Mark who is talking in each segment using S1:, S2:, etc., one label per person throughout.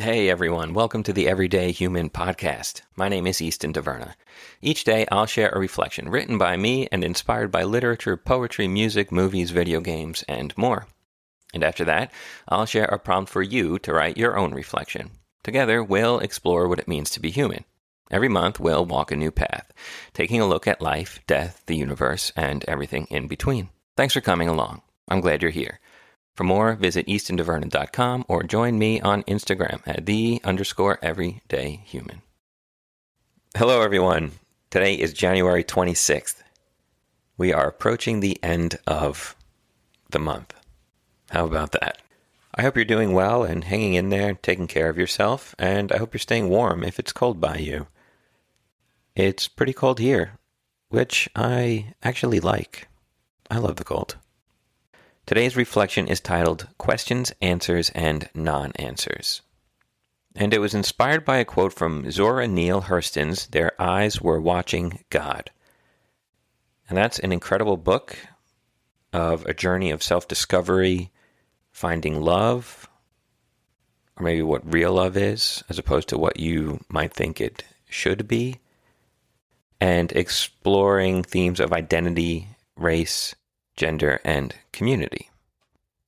S1: Hey everyone, welcome to the Everyday Human Podcast. My name is Easton Taverna. Each day I'll share a reflection written by me and inspired by literature, poetry, music, movies, video games, and more. And after that, I'll share a prompt for you to write your own reflection. Together, we'll explore what it means to be human. Every month, we'll walk a new path, taking a look at life, death, the universe, and everything in between. Thanks for coming along. I'm glad you're here. For more, visit eastontaverna.com or join me on Instagram at _everydayhuman. Hello, everyone. Today is January 26th. We are approaching the end of the month. How about that? I hope you're doing well and hanging in there, taking care of yourself, and I hope you're staying warm if it's cold by you. It's pretty cold here, which I actually like. I love the cold. Today's reflection is titled Questions, Answers, and Non-Answers. And it was inspired by a quote from Zora Neale Hurston's Their Eyes Were Watching God. And that's an incredible book of a journey of self-discovery, finding love, or maybe what real love is, as opposed to what you might think it should be, and exploring themes of identity, race, gender, and community.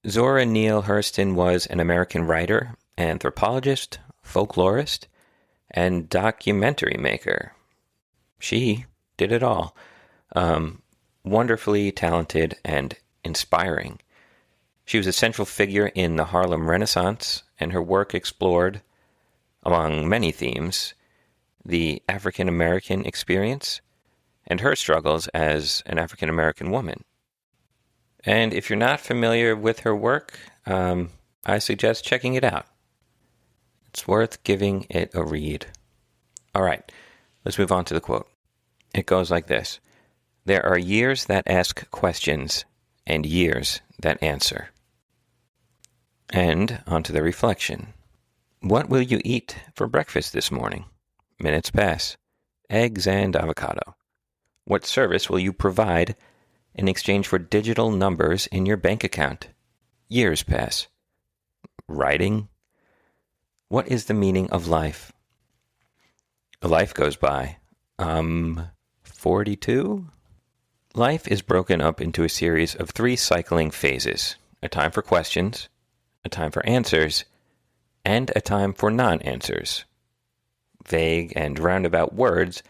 S1: Zora Neale Hurston was an American writer, anthropologist, folklorist, and documentary maker. She did it all. Wonderfully talented and inspiring. She was a central figure in the Harlem Renaissance, and her work explored, among many themes, the African American experience and her struggles as an African American woman. And if you're not familiar with her work, I suggest checking it out. It's worth giving it a read. All right, let's move on to the quote. It goes like this. There are years that ask questions and years that answer. And onto the reflection. What will you eat for breakfast this morning? Minutes pass. Eggs and avocado. What service will you provide in exchange for digital numbers in your bank account? Years pass. Writing? What is the meaning of life? A life goes by. 42? Life is broken up into a series of 3 cycling phases. A time for questions, a time for answers, and a time for non-answers. Vague and roundabout words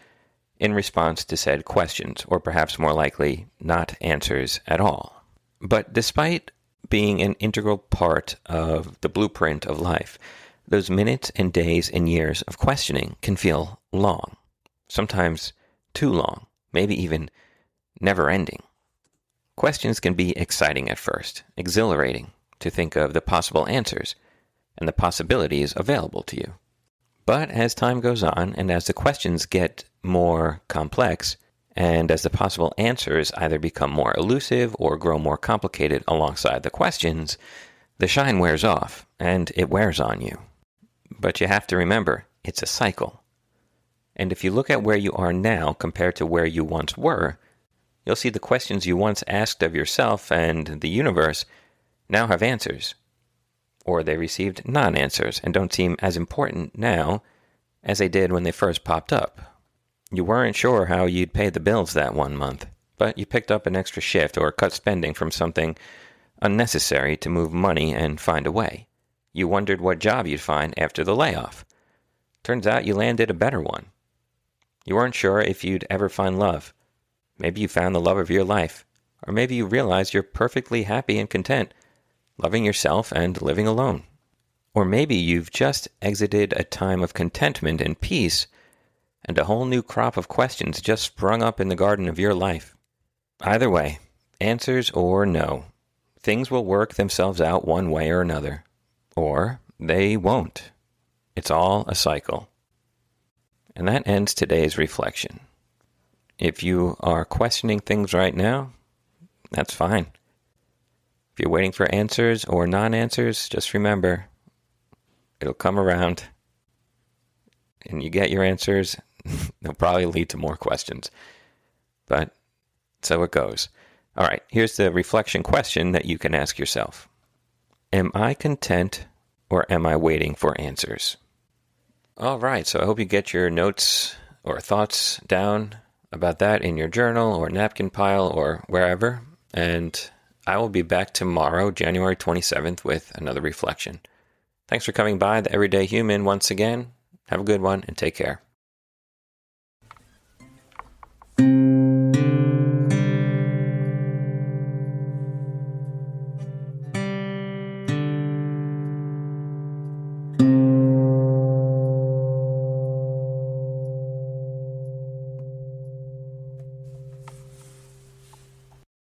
S1: in response to said questions, or perhaps more likely, not answers at all. But despite being an integral part of the blueprint of life, those minutes and days and years of questioning can feel long, sometimes too long, maybe even never-ending. Questions can be exciting at first, exhilarating to think of the possible answers and the possibilities available to you. But as time goes on, and as the questions get more complex, and as the possible answers either become more elusive or grow more complicated alongside the questions, the shine wears off, and it wears on you. But you have to remember, it's a cycle. And if you look at where you are now compared to where you once were, you'll see the questions you once asked of yourself and the universe now have answers. Or they received non-answers and don't seem as important now as they did when they first popped up. You weren't sure how you'd pay the bills that one month, but you picked up an extra shift or cut spending from something unnecessary to move money and find a way. You wondered what job you'd find after the layoff. Turns out you landed a better one. You weren't sure if you'd ever find love. Maybe you found the love of your life, or maybe you realized you're perfectly happy and content, loving yourself and living alone. Or maybe you've just exited a time of contentment and peace, and a whole new crop of questions just sprung up in the garden of your life. Either way, answers or no, things will work themselves out one way or another. Or they won't. It's all a cycle. And that ends today's reflection. If you are questioning things right now, that's fine. If you're waiting for answers or non-answers, just remember, it'll come around, and you get your answers, they'll probably lead to more questions. But so it goes. All right, here's the reflection question that you can ask yourself. Am I content or am I waiting for answers? All right, so I hope you get your notes or thoughts down about that in your journal or napkin pile or wherever. And I will be back tomorrow, January 27th, with another reflection. Thanks for coming by, The Everyday Human, once again. Have a good one and take care.